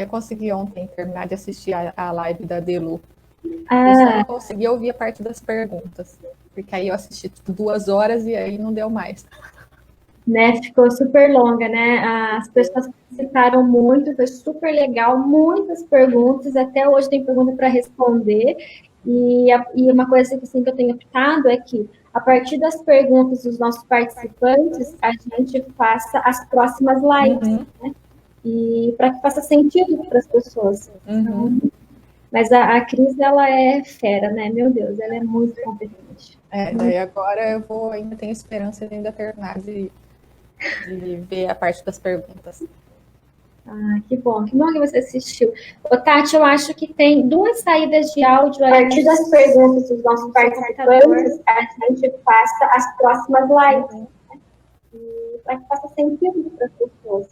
eu consegui ontem terminar de assistir a live da Delu. Ah. Eu só não consegui ouvir a parte das perguntas, porque aí eu assisti 2 horas e aí não deu mais. Né, ficou super longa, né? As pessoas participaram muito, foi super legal, muitas perguntas, até hoje tem pergunta para responder. E uma coisa assim, que eu tenho optado é que, a partir das perguntas dos nossos participantes, a gente faça as próximas lives, né? E para que faça sentido para as pessoas. Então, mas a Cris, ela é fera, né? Meu Deus, ela é muito competente. Daí agora eu vou, ainda tenho esperança de ainda terminar de ver a parte das perguntas. Que bom que você assistiu. Ô, Tati, eu acho que tem 2 saídas de áudio aí. A partir das perguntas dos nossos participantes, a gente faça as próximas lives, né? Para que faça sentido para as pessoas.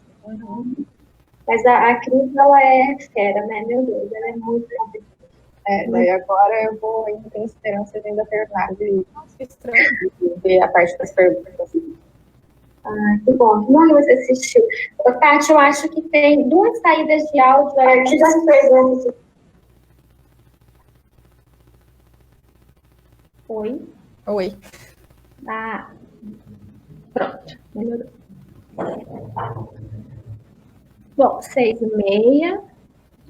Mas a Cris, ela é fera, né? Meu Deus, ela é muito competente. Daí agora eu vou, ainda tenho esperança de ainda terminar de ver a parte das perguntas. Que bom que você assistiu. Ô, Tati, eu acho que tem 2 saídas de áudio aí. A partir das perguntas. Oi? Oi. Pronto. Melhorou. Bom, 6h30.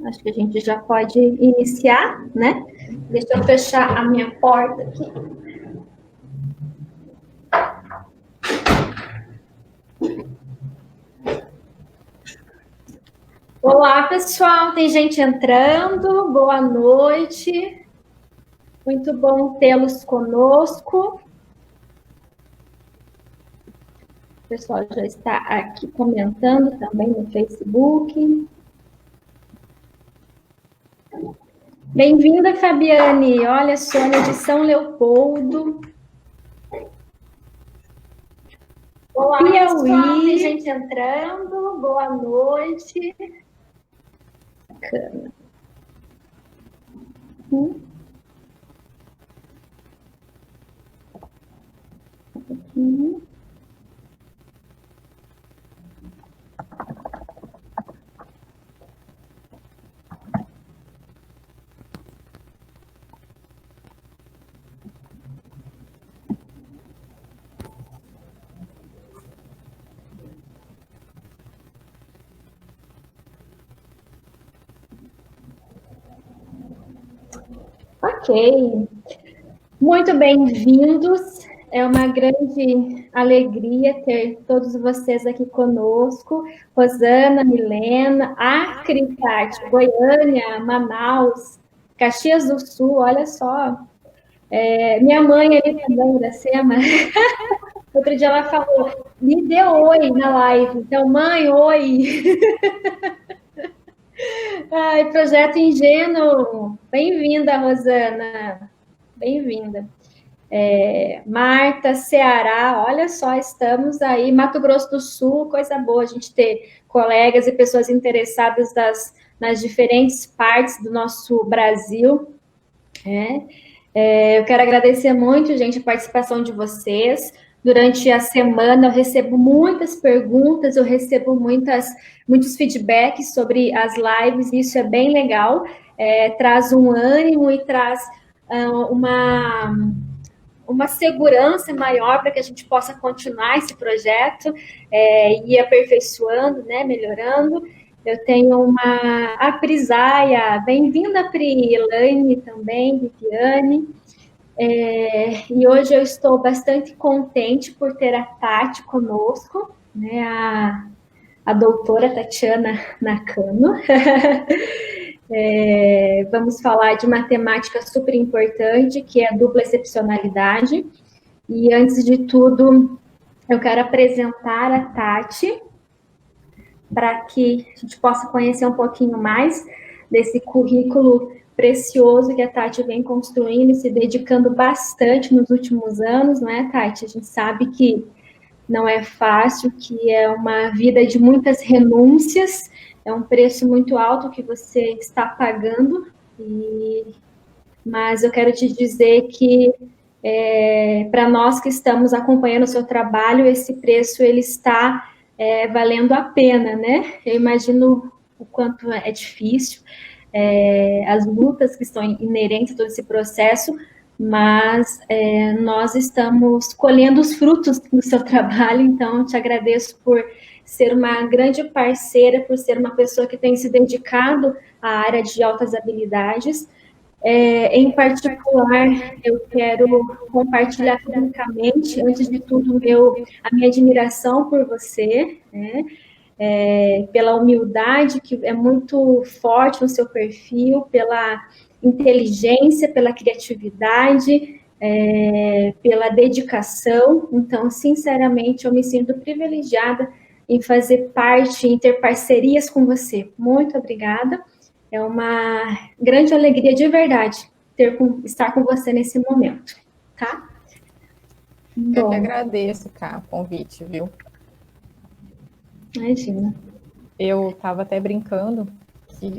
Acho que a gente já pode iniciar, né? Deixa eu fechar a minha porta aqui. Olá, pessoal. Tem gente entrando. Boa noite. Muito bom tê-los conosco. O pessoal já está aqui comentando também no Facebook. Bem-vinda, Fabiane. Olha, Sônia de São Leopoldo. Olá, pessoal. Tem gente entrando. Boa noite. Bacana. Ok. Muito bem-vindos. É uma grande alegria ter todos vocês aqui conosco. Rosana, Milena, Acre, Tati, Goiânia, Manaus, Caxias do Sul, olha só. Minha mãe ali também, Iracema. Outro dia ela falou, me deu oi na live. Então, mãe, oi. Ai, Projeto Ingênuo. Bem-vinda, Rosana. Bem-vinda. Marta, Ceará, olha só, estamos aí, Mato Grosso do Sul, coisa boa a gente ter colegas e pessoas interessadas nas diferentes partes do nosso Brasil. Eu quero agradecer muito, gente, a participação de vocês. Durante a semana eu recebo muitas perguntas, eu recebo muitos feedbacks sobre as lives, e isso é bem legal, traz um ânimo e traz uma segurança maior para que a gente possa continuar esse projeto e ir aperfeiçoando, né, melhorando. Eu tenho a Prisaia, bem-vinda, Pri, Elaine também, Viviane. E hoje eu estou bastante contente por ter a Tati conosco, né, a doutora Tatiana Nakano. Vamos falar de uma temática super importante, que é a dupla excepcionalidade. E antes de tudo, eu quero apresentar a Tati, para que a gente possa conhecer um pouquinho mais desse currículo precioso que a Tati vem construindo e se dedicando bastante nos últimos anos, não é, Tati? A gente sabe que não é fácil, que é uma vida de muitas renúncias, é um preço muito alto que você está pagando, mas eu quero te dizer que para nós que estamos acompanhando o seu trabalho, esse preço ele está valendo a pena, né? Eu imagino o quanto é difícil, as lutas que estão inerentes a todo esse processo, mas nós estamos colhendo os frutos do seu trabalho, então te agradeço por ser uma grande parceira, por ser uma pessoa que tem se dedicado à área de altas habilidades. Em particular, eu quero compartilhar publicamente, antes de tudo, a minha admiração por você, né? Pela humildade, que é muito forte no seu perfil, pela inteligência, pela criatividade, pela dedicação. Então, sinceramente, eu me sinto privilegiada em fazer parte, em ter parcerias com você. Muito obrigada. É uma grande alegria de verdade estar com você nesse momento, tá? Eu que agradeço, Cá, o convite, viu? Imagina. Eu estava até brincando que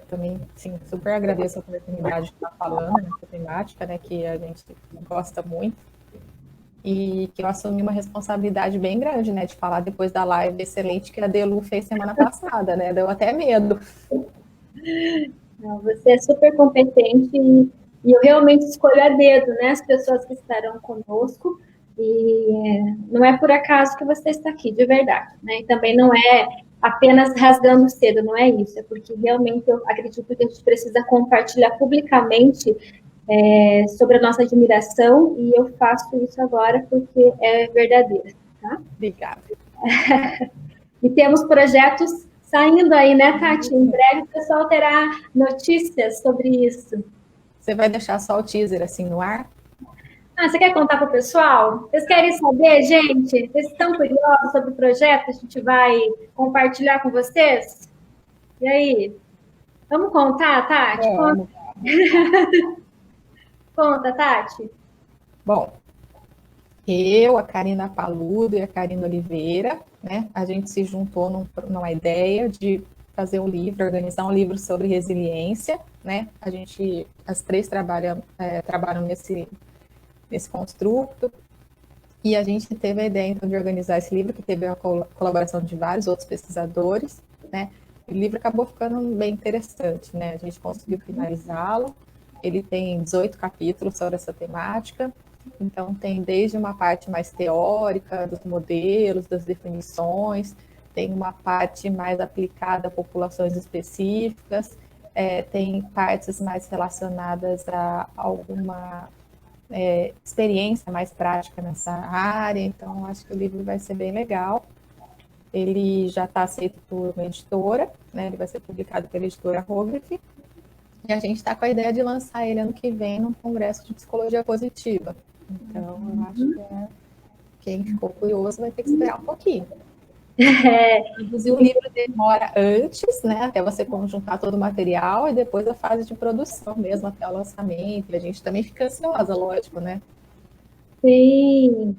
também, sim, super agradeço a oportunidade de estar falando nessa temática, né, que a gente gosta muito, e que eu assumi uma responsabilidade bem grande, né, de falar depois da live excelente que a Delu fez semana passada, né, deu até medo. Não, você é super competente e eu realmente escolho a dedo, né, as pessoas que estarão conosco, e não é por acaso que você está aqui, de verdade, né, e também não é apenas rasgando cedo, não é isso, é porque realmente eu acredito que a gente precisa compartilhar publicamente sobre a nossa admiração, e eu faço isso agora porque é verdadeiro, tá? Obrigada. E temos projetos saindo aí, né, Tati? Em breve o pessoal terá notícias sobre isso. Você vai deixar só o teaser assim no ar? Você quer contar para o pessoal? Vocês querem saber, gente? Vocês estão curiosos sobre o projeto que a gente vai compartilhar com vocês? E aí? Vamos contar, Tati? Conta, Tati. Bom, eu, a Karina Paludo e a Karina Oliveira, né, a gente se juntou numa ideia de fazer um livro, organizar um livro sobre resiliência, né? As três trabalham nesse construto, e a gente teve a ideia, então, de organizar esse livro, que teve a colaboração de vários outros pesquisadores, né? O livro acabou ficando bem interessante, né? A gente conseguiu finalizá-lo. Ele tem 18 capítulos sobre essa temática, então tem desde uma parte mais teórica, dos modelos, das definições, tem uma parte mais aplicada a populações específicas, tem partes mais relacionadas a alguma experiência mais prática nessa área, então acho que o livro vai ser bem legal. Ele já está aceito por uma editora, né? Ele vai ser publicado pela editora Hogrif, e a gente está com a ideia de lançar ele ano que vem num congresso de psicologia positiva. Então, eu acho que quem ficou curioso vai ter que esperar um pouquinho. Inclusive, o livro demora antes, né, até você conjuntar todo o material, e depois a fase de produção mesmo, até o lançamento. E a gente também fica ansiosa, lógico, né? Sim.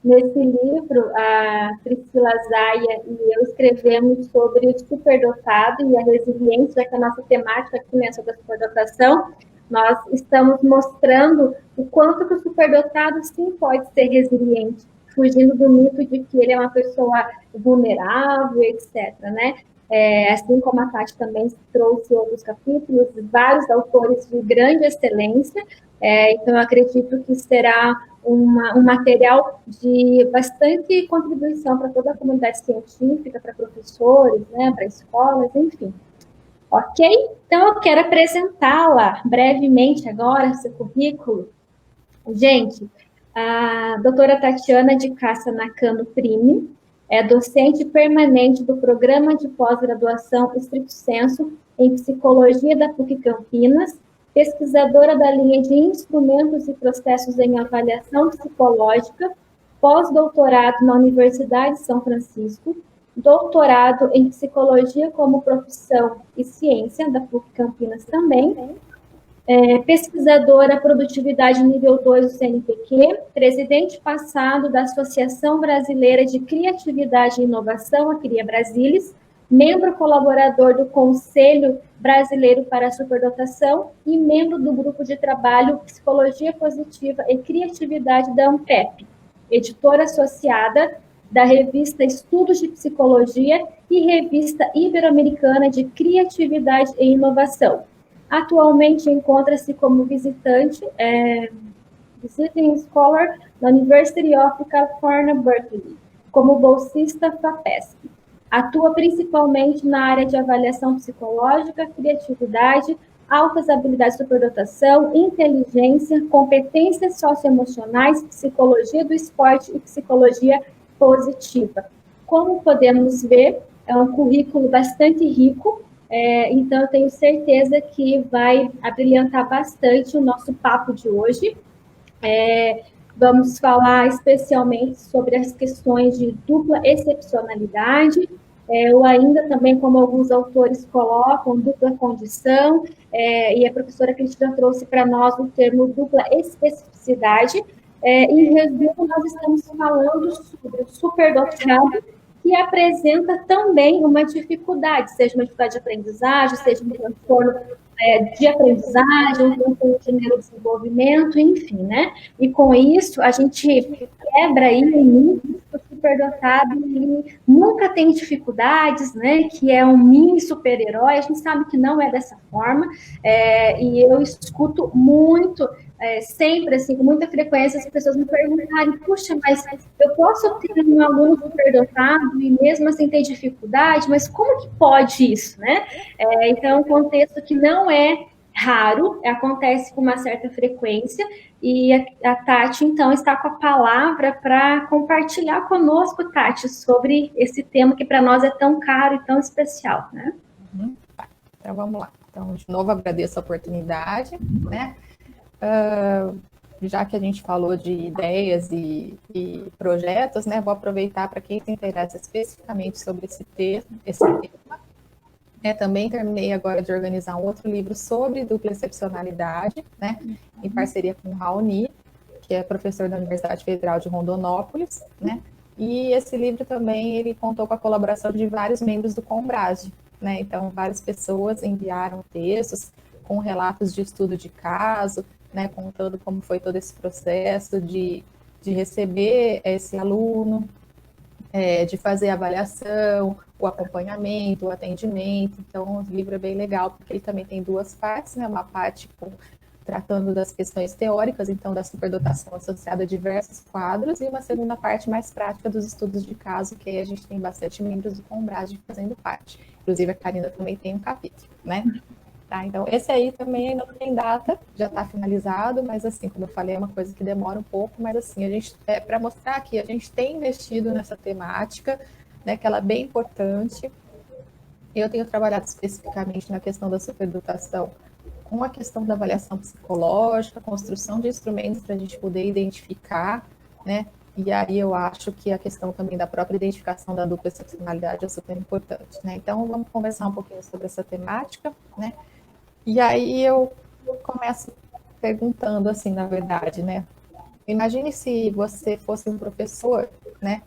Nesse livro, a Priscila Zaia e eu escrevemos sobre o superdotado e a resiliência, já que a nossa temática aqui, né, sobre a superdotação, nós estamos mostrando o quanto que o superdotado sim pode ser resiliente, fugindo do mito de que ele é uma pessoa vulnerável, etc., né? Assim como a Tati também trouxe outros capítulos, vários autores de grande excelência, então eu acredito que será um material de bastante contribuição para toda a comunidade científica, para professores, né, para escolas, enfim. Ok? Então, eu quero apresentá-la brevemente agora, seu currículo. Gente, a doutora Tatiana de Cássia Nakano Prime é docente permanente do Programa de Pós-Graduação Stricto Sensu em Psicologia da PUC Campinas, pesquisadora da linha de Instrumentos e Processos em Avaliação Psicológica, pós-doutorado na Universidade de São Francisco, doutorado em Psicologia como Profissão e Ciência, da PUC Campinas também, pesquisadora Produtividade Nível 2 do CNPq, presidente passado da Associação Brasileira de Criatividade e Inovação, a CRIA Brasilis, membro colaborador do Conselho Brasileiro para a Superdotação e membro do Grupo de Trabalho Psicologia Positiva e Criatividade da ANPEP, editora associada da revista Estudos de Psicologia e revista Ibero-Americana de Criatividade e Inovação. Atualmente encontra-se como Visiting Scholar na University of California, Berkeley, como bolsista FAPESP. Atua principalmente na área de avaliação psicológica, criatividade, altas habilidades de superdotação, inteligência, competências socioemocionais, psicologia do esporte e psicologia positiva. Como podemos ver, é um currículo bastante rico, então eu tenho certeza que vai abrilhantar bastante o nosso papo de hoje. Vamos falar especialmente sobre as questões de dupla excepcionalidade, ou ainda também, como alguns autores colocam, dupla condição, e a professora Cristina trouxe para nós o termo dupla especificidade. Em resumo, nós estamos falando sobre o superdotado, que apresenta também uma dificuldade, seja uma dificuldade de aprendizagem, seja um transtorno de aprendizagem, um transtorno de neurodesenvolvimento, enfim, né? E com isso, a gente quebra aí o mito que o superdotado ele nunca tem dificuldades, né? Que é um mini super-herói, a gente sabe que não é dessa forma, e eu escuto muito, sempre, assim, com muita frequência, as pessoas me perguntarem, puxa, mas eu posso ter um aluno superdotado e mesmo assim ter dificuldade, mas como que pode isso, né? Então, é um contexto que não é raro, acontece com uma certa frequência, e a Tati, então, está com a palavra para compartilhar conosco, Tati, sobre esse tema que para nós é tão caro e tão especial, né? Então, vamos lá. Então, de novo, agradeço a oportunidade, né? Já que a gente falou de ideias e projetos, né? Vou aproveitar para quem se interessa especificamente sobre esse tema. Também terminei agora de organizar um outro livro sobre dupla excepcionalidade, né? Em parceria com o Raoni, que é professor da Universidade Federal de Rondonópolis, né? E esse livro também ele contou com a colaboração de vários membros do Combrage, né? Então, várias pessoas enviaram textos com relatos de estudo de caso, né, contando como foi todo esse processo de receber esse aluno, de fazer a avaliação, o acompanhamento, o atendimento. Então, o livro é bem legal, porque ele também tem duas partes, né, uma parte tratando das questões teóricas, então, da superdotação associada a diversos quadros, e uma segunda parte mais prática dos estudos de caso, que aí a gente tem bastante membros do Combrage fazendo parte. Inclusive, a Karina também tem um capítulo, né? Tá, então, esse aí também ainda não tem data, já está finalizado, mas assim, como eu falei, é uma coisa que demora um pouco, mas assim, a gente, para mostrar que a gente tem investido nessa temática, né, que ela é bem importante. Eu tenho trabalhado especificamente na questão da superdotação, com a questão da avaliação psicológica, construção de instrumentos para a gente poder identificar, né, e aí eu acho que a questão também da própria identificação da dupla excepcionalidade é super importante, né. Então, vamos conversar um pouquinho sobre essa temática, né. E aí eu começo perguntando assim, na verdade, né? Imagine se você fosse um professor, né?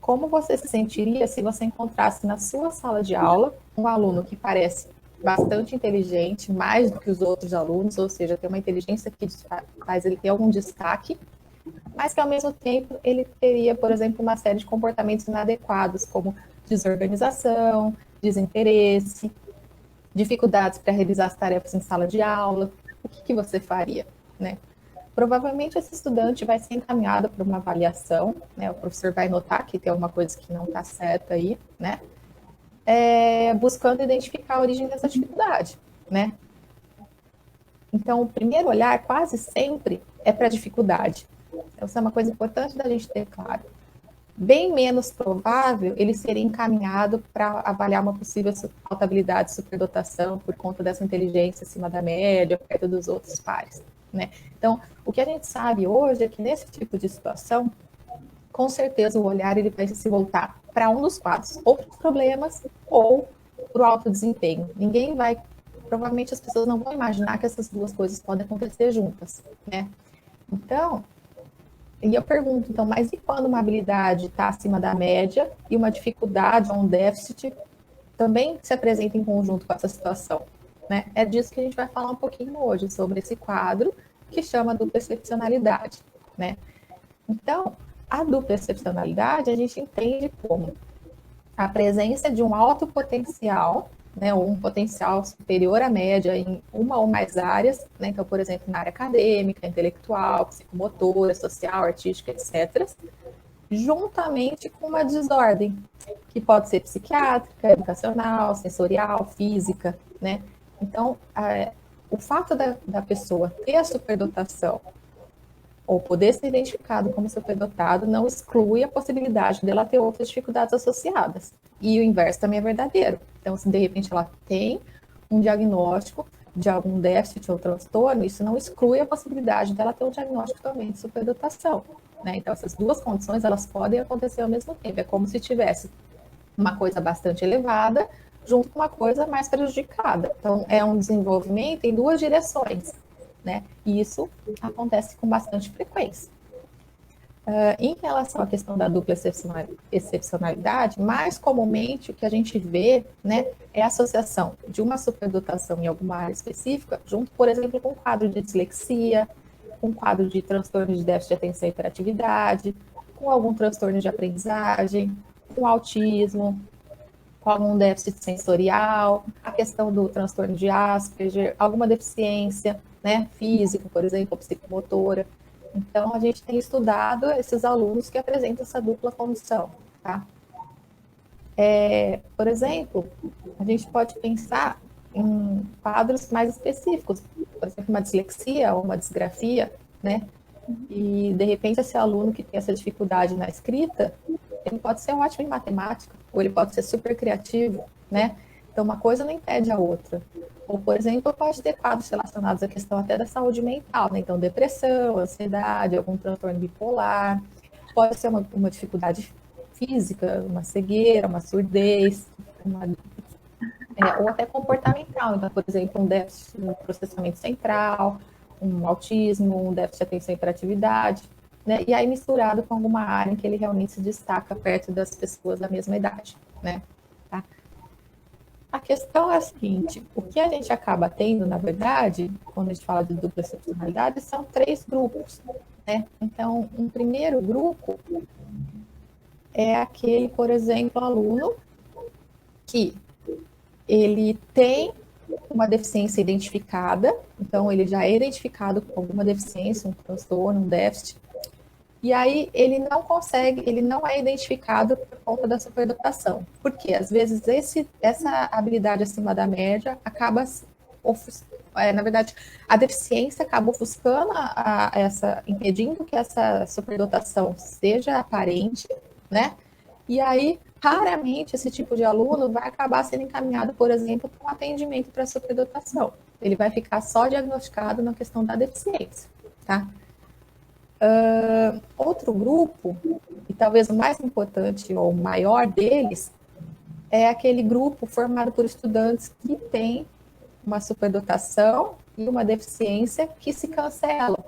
Como você se sentiria se você encontrasse na sua sala de aula um aluno que parece bastante inteligente, mais do que os outros alunos, ou seja, tem uma inteligência que faz ele ter algum destaque, mas que ao mesmo tempo ele teria, por exemplo, uma série de comportamentos inadequados, como desorganização, desinteresse, dificuldades para realizar as tarefas em sala de aula, o que você faria, né? Provavelmente esse estudante vai ser encaminhado para uma avaliação, né? O professor vai notar que tem alguma coisa que não está certa aí, né? Buscando identificar a origem dessa dificuldade, né? Então, o primeiro olhar quase sempre é para a dificuldade. Então, isso é uma coisa importante da gente ter claro. Bem menos provável ele ser encaminhado para avaliar uma possível alta habilidade de superdotação por conta dessa inteligência acima da média, perto dos outros pares, né? Então, o que a gente sabe hoje é que nesse tipo de situação, com certeza o olhar ele vai se voltar para um dos quadros, ou para os problemas, ou para o alto desempenho. Provavelmente as pessoas não vão imaginar que essas duas coisas podem acontecer juntas, né? Então, e eu pergunto, então, mas e quando uma habilidade está acima da média e uma dificuldade ou um déficit também se apresenta em conjunto com essa situação, né? É disso que a gente vai falar um pouquinho hoje, sobre esse quadro que chama dupla excepcionalidade, né? Então, A dupla excepcionalidade a gente entende como a presença de um alto potencial, né, ou um potencial superior à média em uma ou mais áreas, né, então, por exemplo, na área acadêmica, intelectual, psicomotora, social, artística, etc., juntamente com uma desordem, que pode ser psiquiátrica, educacional, sensorial, física, né? Então, o fato da pessoa ter a superdotação ou poder ser identificado como superdotado não exclui a possibilidade dela ter outras dificuldades associadas. E o inverso também é verdadeiro. Então, se de repente ela tem um diagnóstico de algum déficit ou transtorno, isso não exclui a possibilidade dela ter um diagnóstico também de superdotação, né? Então, essas duas condições, elas podem acontecer ao mesmo tempo. É como se tivesse uma coisa bastante elevada junto com uma coisa mais prejudicada. Então, é um desenvolvimento em duas direções, né? E isso acontece com bastante frequência. Em relação à questão da dupla excepcionalidade, mais comumente o que a gente vê, né, é a associação de uma superdotação em alguma área específica, junto, por exemplo, com um quadro de dislexia, com um quadro de transtorno de déficit de atenção e hiperatividade, com algum transtorno de aprendizagem, com autismo, com algum déficit sensorial, a questão do transtorno de Asperger, alguma deficiência, né, física, por exemplo, psicomotora. Então, a gente tem estudado esses alunos que apresentam essa dupla condição, tá? Por exemplo, a gente pode pensar em quadros mais específicos, por exemplo, uma dislexia ou uma disgrafia, né? E, de repente, esse aluno que tem essa dificuldade na escrita, ele pode ser ótimo em matemática, ou ele pode ser super criativo, né? Então, uma coisa não impede a outra. Ou, por exemplo, pode ter quadros relacionados à questão até da saúde mental, né? Então, depressão, ansiedade, algum transtorno bipolar, pode ser uma dificuldade física, uma cegueira, uma surdez, ou até comportamental. Então, por exemplo, um déficit no processamento central, um autismo, um déficit de atenção e hiperatividade, né? E aí misturado com alguma área em que ele realmente se destaca perto das pessoas da mesma idade, né? Tá? A questão é a seguinte, o que a gente acaba tendo, na verdade, quando a gente fala de dupla excepcionalidade, são 3 grupos, né? Então, um primeiro grupo é aquele, por exemplo, aluno que ele tem uma deficiência identificada, então ele já é identificado com alguma deficiência, um transtorno, um déficit, e aí ele não consegue, ele não é identificado por conta da superdotação. Porque às vezes essa habilidade acima da média acaba, na verdade, a deficiência acaba ofuscando impedindo que essa superdotação seja aparente, né? E aí, raramente, esse tipo de aluno vai acabar sendo encaminhado, por exemplo, para um atendimento para superdotação. Ele vai ficar só diagnosticado na questão da deficiência, tá? Outro grupo, e talvez o mais importante ou maior deles, é aquele grupo formado por estudantes que têm uma superdotação e uma deficiência que se cancelam.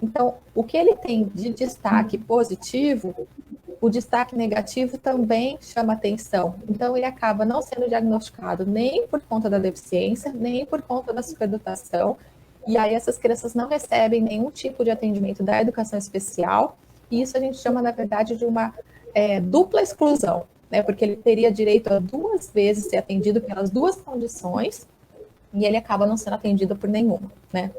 Então, o que ele tem de destaque positivo, o destaque negativo também chama atenção. Então, ele acaba não sendo diagnosticado nem por conta da deficiência, nem por conta da superdotação. E aí, essas crianças não recebem nenhum tipo de atendimento da educação especial. E isso a gente chama, na verdade, de uma dupla exclusão, né? Porque ele teria direito a 2 vezes ser atendido pelas 2 condições e ele acaba não sendo atendido por nenhuma, né?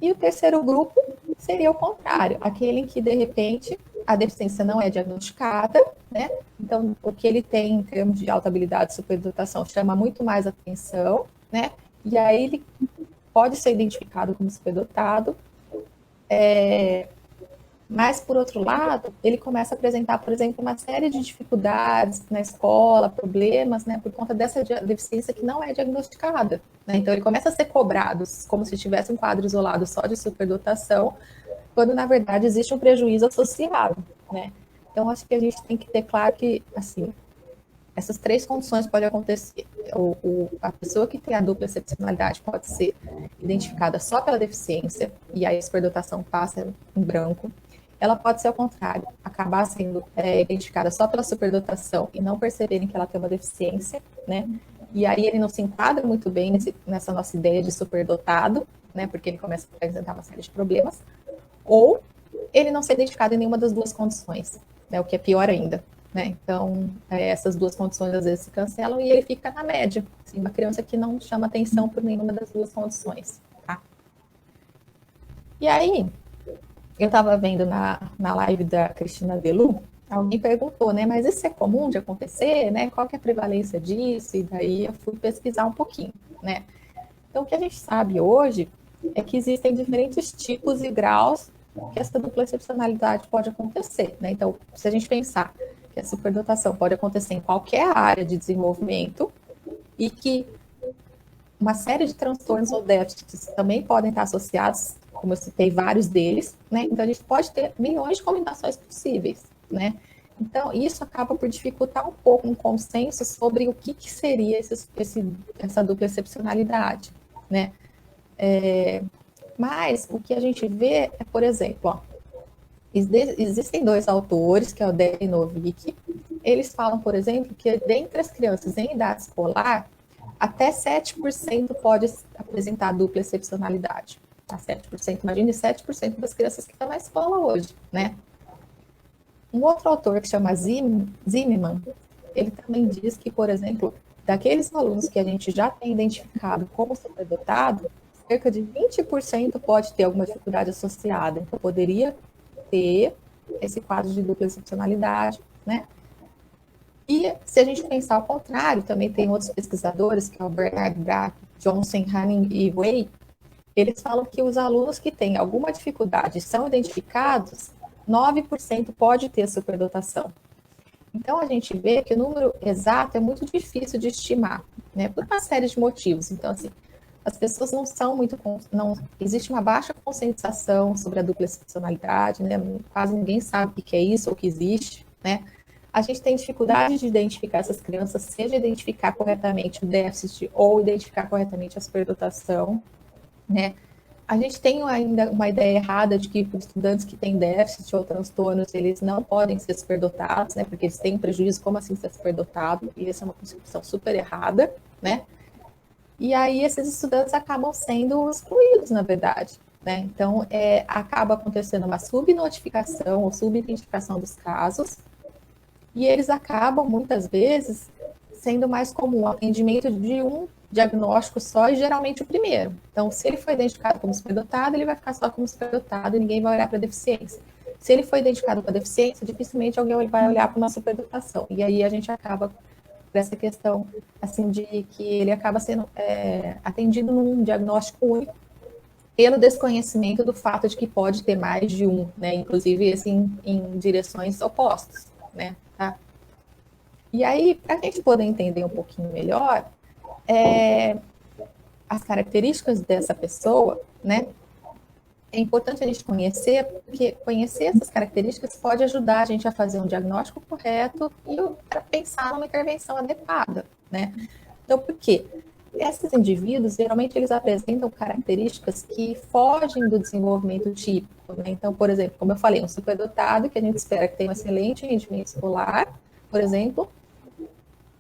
E o terceiro grupo seria o contrário, aquele em que, de repente, a deficiência não é diagnosticada, né? Então, o que ele tem em termos de alta habilidade e superdotação chama muito mais atenção, né? E aí ele pode ser identificado como superdotado, mas, por outro lado, ele começa a apresentar, por exemplo, uma série de dificuldades na escola, problemas, né, por conta dessa deficiência que não é diagnosticada, né? Então, ele começa a ser cobrado como se tivesse um quadro isolado só de superdotação, quando, na verdade, existe um prejuízo associado, né? Então, acho que a gente tem que ter claro que, assim, essas 3 condições podem acontecer. A pessoa que tem a dupla excepcionalidade pode ser identificada só pela deficiência, e aí a superdotação passa em branco. Ela pode ser ao contrário, acabar sendo identificada só pela superdotação e não perceberem que ela tem uma deficiência, né? E aí ele não se enquadra muito bem nessa nossa ideia de superdotado, né? Porque ele começa a apresentar uma série de problemas. Ou ele não ser identificado em nenhuma das duas condições, né, o que é pior ainda. Né? Então, essas duas condições às vezes se cancelam e ele fica na média. Assim, uma criança que não chama atenção por nenhuma das duas condições. Tá? E aí, eu estava vendo na live da Cristina Velu, alguém perguntou, né, mas isso é comum de acontecer, né? Qual que é a prevalência disso? E daí eu fui pesquisar um pouquinho, né? Então, o que a gente sabe hoje é que existem diferentes tipos e graus que essa dupla excepcionalidade pode acontecer, né? Então, se a gente pensar que a superdotação pode acontecer em qualquer área de desenvolvimento e que uma série de transtornos ou déficits também podem estar associados, como eu citei vários deles, né? Então, a gente pode ter milhões de combinações possíveis, né? Então, isso acaba por dificultar um pouco um consenso sobre o que seria essa dupla excepcionalidade, né? Mas o que a gente vê é, por exemplo, ó, existem dois autores, que é o Dell e Novick, eles falam, por exemplo, que dentre as crianças em idade escolar, até 7% pode apresentar dupla excepcionalidade. Tá? 7%, imagine 7% das crianças que estão na escola hoje, né? Um outro autor que chama Zimmerman, ele também diz que, por exemplo, daqueles alunos que a gente já tem identificado como superdotado, cerca de 20% pode ter alguma dificuldade associada. Então, poderia ter esse quadro de dupla excepcionalidade, né? E se a gente pensar ao contrário, também tem outros pesquisadores, que é o Bernard Brack, Johnson, Hanning e Way, eles falam que os alunos que têm alguma dificuldade são identificados, 9% pode ter superdotação. Então, a gente vê que o número exato é muito difícil de estimar, né, por uma série de motivos. Então, assim, as pessoas não são muito, existe uma baixa conscientização sobre a dupla excepcionalidade, né, quase ninguém sabe o que é isso ou que existe, né. A gente tem dificuldade de identificar essas crianças, seja identificar corretamente o déficit ou identificar corretamente a superdotação, né. A gente tem ainda uma ideia errada de que estudantes que têm déficit ou transtornos, eles não podem ser superdotados, né, porque eles têm um prejuízo, como assim ser superdotado? E essa é uma concepção super errada, né? E aí esses estudantes acabam sendo excluídos, na verdade, né? Então, acaba acontecendo uma subnotificação ou subidentificação dos casos, e eles acabam, muitas vezes, sendo mais comum o atendimento de um diagnóstico só e geralmente o primeiro. Então, se ele foi identificado como superdotado, ele vai ficar só como superdotado e ninguém vai olhar para a deficiência. Se ele foi identificado com a deficiência, dificilmente alguém vai olhar para uma superdotação. E aí a gente acaba por essa questão, assim, de que ele acaba sendo atendido num diagnóstico único pelo desconhecimento do fato de que pode ter mais de um, né? Inclusive, assim, em direções opostas, né? Tá? E aí, para a gente poder entender um pouquinho melhor, as características dessa pessoa, né? É importante a gente conhecer, porque conhecer essas características pode ajudar a gente a fazer um diagnóstico correto e para pensar numa intervenção adequada, né? Então, por quê? Esses indivíduos, geralmente, eles apresentam características que fogem do desenvolvimento típico, né? Então, por exemplo, como eu falei, um superdotado, que a gente espera que tenha um excelente rendimento escolar, por exemplo,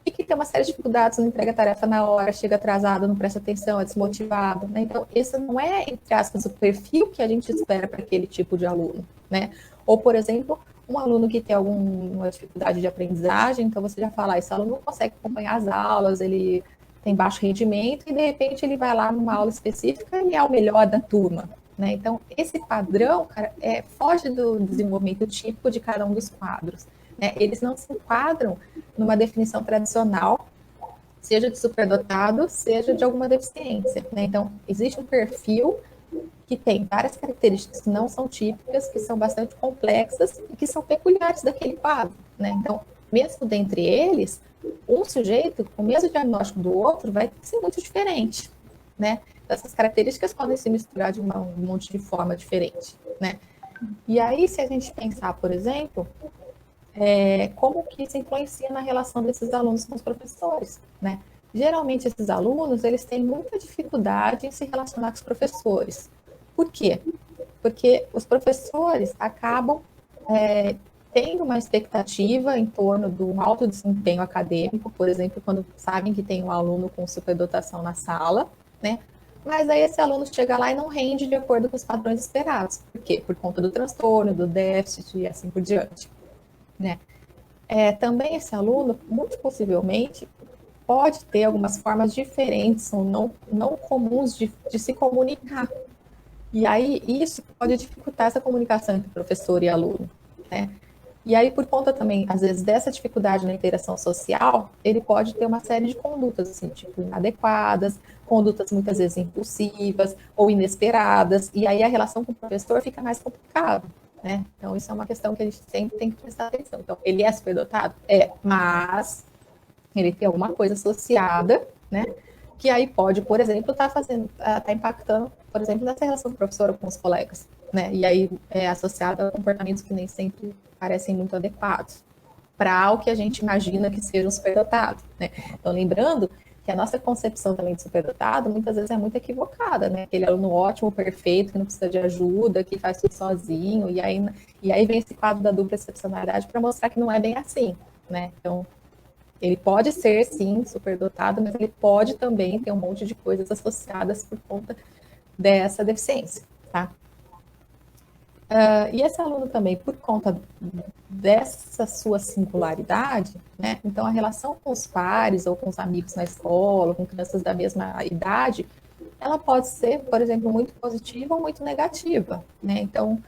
e que tem uma série de dificuldades, não entrega a tarefa na hora, chega atrasado, não presta atenção, é desmotivado, né? Então, esse não é, entre aspas, o perfil que a gente espera para aquele tipo de aluno, né? Ou, por exemplo, um aluno que tem alguma dificuldade de aprendizagem, então você já fala, esse aluno não consegue acompanhar as aulas, ele tem baixo rendimento, e de repente ele vai lá numa aula específica e é o melhor da turma, né? Então, esse padrão, cara, foge do desenvolvimento típico de cada um dos quadros, né? Eles não se enquadram numa definição tradicional, seja de superdotado, seja de alguma deficiência, né? Então, existe um perfil que tem várias características que não são típicas, que são bastante complexas e que são peculiares daquele quadro, né? Então, mesmo dentre eles, um sujeito com o mesmo diagnóstico do outro vai ser muito diferente, né? Essas características podem se misturar de um monte de forma diferente, né? E aí, se a gente pensar, por exemplo, como que isso influencia na relação desses alunos com os professores, né? Geralmente, esses alunos, eles têm muita dificuldade em se relacionar com os professores. Por quê? Porque os professores acabam tendo uma expectativa em torno de um alto desempenho acadêmico, por exemplo, quando sabem que tem um aluno com superdotação na sala, né? mas aí esse aluno chega lá e não rende de acordo com os padrões esperados. Por quê? Por conta do transtorno, do déficit e assim por diante, né? Também esse aluno, muito possivelmente, pode ter algumas formas diferentes ou não comuns de se comunicar. E aí isso pode dificultar essa comunicação entre professor e aluno, né? E aí, por conta também, às vezes, dessa dificuldade na interação social, ele pode ter uma série de condutas, assim, tipo, inadequadas, condutas muitas vezes impulsivas ou inesperadas, e aí a relação com o professor fica mais complicada, né? Então, isso é uma questão que a gente sempre tem que prestar atenção. Então, ele é superdotado? Mas ele tem alguma coisa associada, né? Que aí pode, por exemplo, tá impactando, por exemplo, nessa relação do professor com os colegas, né? E aí é associado a comportamentos que nem sempre parecem muito adequados para o que a gente imagina que seja um superdotado, né? Então, lembrando que a nossa concepção também de superdotado muitas vezes é muito equivocada, né? Aquele aluno ótimo, perfeito, que não precisa de ajuda, que faz tudo sozinho, e aí vem esse quadro da dupla excepcionalidade para mostrar que não é bem assim, né? Então, ele pode ser, sim, superdotado, mas ele pode também ter um monte de coisas associadas por conta dessa deficiência, tá? E esse aluno também, por conta dessa sua singularidade, né? Então, a relação com os pares ou com os amigos na escola, com crianças da mesma idade, ela pode ser, por exemplo, muito positiva ou muito negativa, né? Então,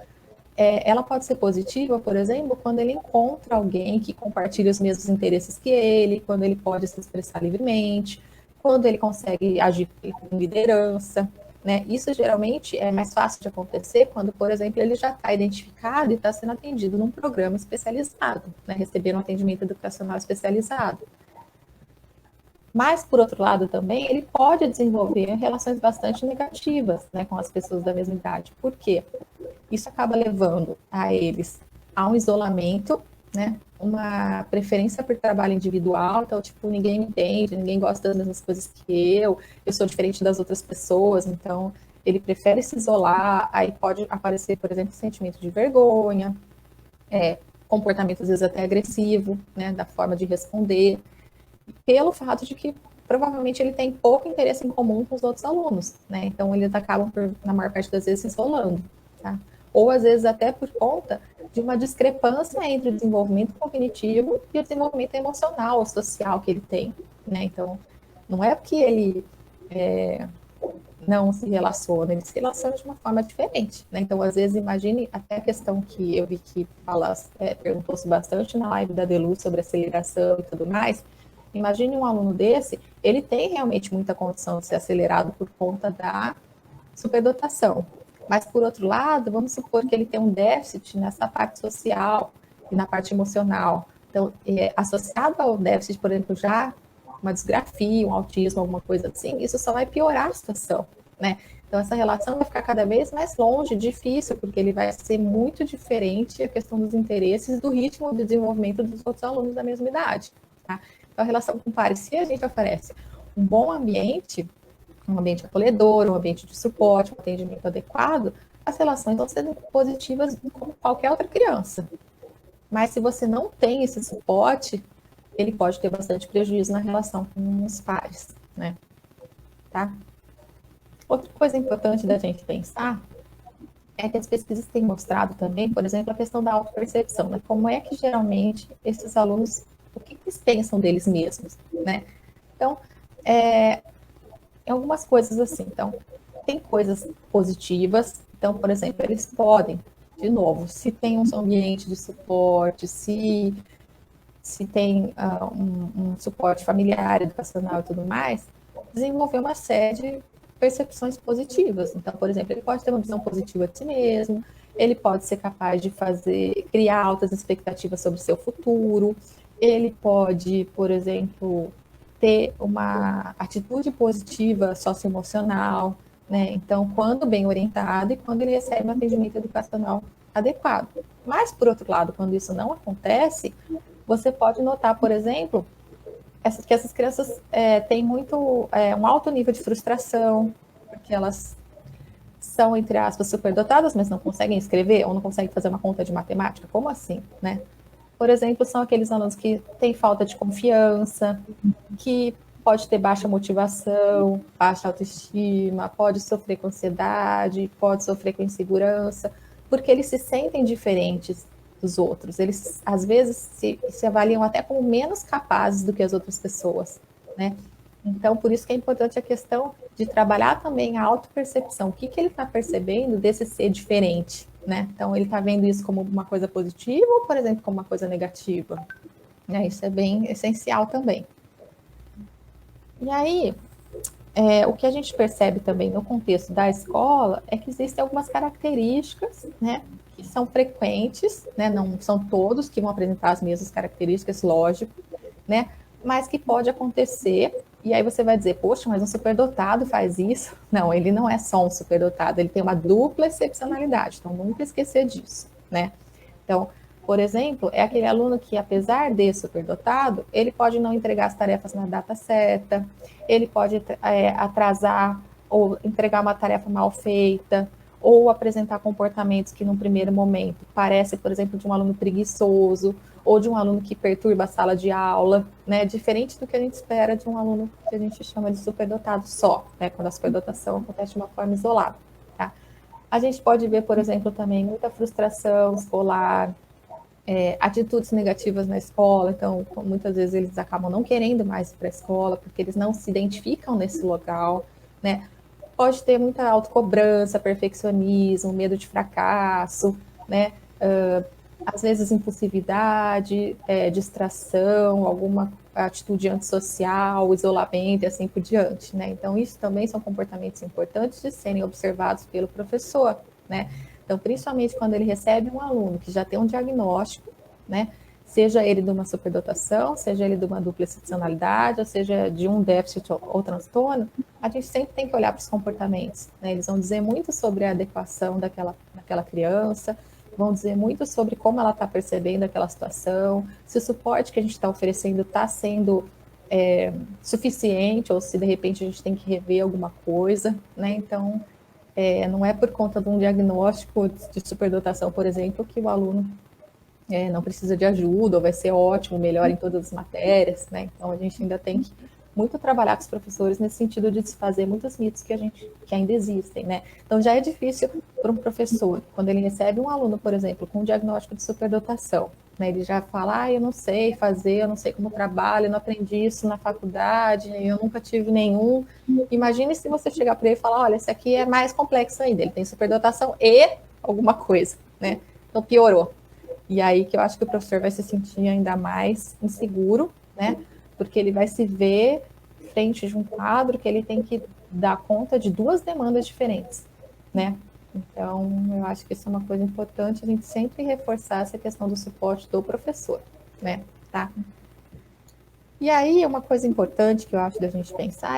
ela pode ser positiva, por exemplo, quando ele encontra alguém que compartilha os mesmos interesses que ele, quando ele pode se expressar livremente, quando ele consegue agir com liderança, né? Isso geralmente é mais fácil de acontecer quando, por exemplo, ele já está identificado e está sendo atendido num programa especializado, né? Recebendo um atendimento educacional especializado. Mas, por outro lado, também, ele pode desenvolver relações bastante negativas, né, com as pessoas da mesma idade. Por quê? Isso acaba levando a eles a um isolamento, né, uma preferência por trabalho individual, então, tipo, ninguém me entende, ninguém gosta das mesmas coisas que eu sou diferente das outras pessoas, então, ele prefere se isolar, aí pode aparecer, por exemplo, sentimento de vergonha, comportamento, às vezes, até agressivo, né, da forma de responder, pelo fato de que provavelmente ele tem pouco interesse em comum com os outros alunos, né? Então eles acabam por, na maior parte das vezes, se isolando, tá? Ou às vezes até por conta de uma discrepância entre o desenvolvimento cognitivo e o desenvolvimento emocional ou social que ele tem, né? Então não é porque ele não se relaciona, ele se relaciona de uma forma diferente, né? Então às vezes imagine até a questão que eu vi que perguntou-se bastante na live da Delu sobre aceleração e tudo mais. Imagine um aluno desse, ele tem realmente muita condição de ser acelerado por conta da superdotação. Mas, por outro lado, vamos supor que ele tem um déficit nessa parte social e na parte emocional. Então, associado ao déficit, por exemplo, já uma disgrafia, um autismo, alguma coisa assim, isso só vai piorar a situação, né? Então, essa relação vai ficar cada vez mais longe, difícil, porque ele vai ser muito diferente a questão dos interesses, do ritmo de desenvolvimento dos outros alunos da mesma idade, tá? Então, a relação com pares, se a gente oferece um bom ambiente, um ambiente acolhedor, um ambiente de suporte, um atendimento adequado, as relações vão ser positivas como qualquer outra criança. Mas se você não tem esse suporte, ele pode ter bastante prejuízo na relação com os pares, né? Tá? Outra coisa importante da gente pensar é que as pesquisas têm mostrado também, por exemplo, a questão da autopercepção, né? Como é que geralmente esses alunos, o que eles pensam deles mesmos, né? Então, algumas coisas assim. Então, tem coisas positivas. Então, por exemplo, eles podem, de novo, se tem um ambiente de suporte, se tem um suporte familiar, educacional e tudo mais, desenvolver uma série de percepções positivas. Então, por exemplo, ele pode ter uma visão positiva de si mesmo, ele pode ser capaz de criar altas expectativas sobre o seu futuro, ele pode, por exemplo, ter uma atitude positiva socioemocional, né? Então, quando bem orientado e quando ele recebe um atendimento educacional adequado. Mas, por outro lado, quando isso não acontece, você pode notar, por exemplo, que essas crianças têm um alto nível de frustração, porque elas são, entre aspas, superdotadas, mas não conseguem escrever ou não conseguem fazer uma conta de matemática. Como assim, né? Por exemplo, são aqueles alunos que têm falta de confiança, que pode ter baixa motivação, baixa autoestima, pode sofrer com ansiedade, pode sofrer com insegurança, porque eles se sentem diferentes dos outros. Eles, às vezes, se avaliam até como menos capazes do que as outras pessoas, né? Então, por isso que é importante a questão de trabalhar também a autopercepção. O que ele está percebendo desse ser diferente, né? Então, ele está vendo isso como uma coisa positiva ou, por exemplo, como uma coisa negativa? Isso é bem essencial também. E aí, o que a gente percebe também no contexto da escola é que existem algumas características, né, que são frequentes, né, não são todos que vão apresentar as mesmas características, lógico, né, mas que pode acontecer, e aí você vai dizer, poxa, mas um superdotado faz isso? Não, ele não é só um superdotado, ele tem uma dupla excepcionalidade, então nunca esquecer disso, né. Então, por exemplo, é aquele aluno que, apesar de superdotado, ele pode não entregar as tarefas na data certa, ele pode atrasar ou entregar uma tarefa mal feita, ou apresentar comportamentos que, num primeiro momento, parece, por exemplo, de um aluno preguiçoso, ou de um aluno que perturba a sala de aula, né? Diferente do que a gente espera de um aluno que a gente chama de superdotado só, né? Quando a superdotação acontece de uma forma isolada, tá? A gente pode ver, por exemplo, também muita frustração escolar, atitudes negativas na escola, então muitas vezes eles acabam não querendo mais ir para a escola, porque eles não se identificam nesse local, né? Pode ter muita autocobrança, perfeccionismo, medo de fracasso, né? Às vezes impulsividade, distração, alguma atitude antissocial, isolamento e assim por diante, né? Então isso também são comportamentos importantes de serem observados pelo professor, né? Então, principalmente quando ele recebe um aluno que já tem um diagnóstico, né? Seja ele de uma superdotação, seja ele de uma dupla excepcionalidade, ou seja de um déficit ou transtorno, a gente sempre tem que olhar para os comportamentos, né? Eles vão dizer muito sobre a adequação daquela criança, vão dizer muito sobre como ela está percebendo aquela situação, se o suporte que a gente está oferecendo está sendo suficiente, ou se de repente a gente tem que rever alguma coisa, né? Então, não é por conta de um diagnóstico de superdotação, por exemplo, que o aluno não precisa de ajuda, ou vai ser ótimo, melhor em todas as matérias, né? Então, a gente ainda tem que muito trabalhar com os professores nesse sentido de desfazer muitos mitos que ainda existem, né? Então, já é difícil para um professor, quando ele recebe um aluno, por exemplo, com um diagnóstico de superdotação, né? Ele já fala, eu não sei fazer, eu não sei como trabalho, eu não aprendi isso na faculdade, eu nunca tive nenhum. Imagine se você chegar para ele e falar, olha, esse aqui é mais complexo ainda, ele tem superdotação e alguma coisa, né? Então, piorou. E aí que eu acho que o professor vai se sentir ainda mais inseguro, né? Porque ele vai se ver frente de um quadro que ele tem que dar conta de duas demandas diferentes, né? Então, eu acho que isso é uma coisa importante, a gente sempre reforçar essa questão do suporte do professor, né? Tá? E aí, uma coisa importante que eu acho da gente pensar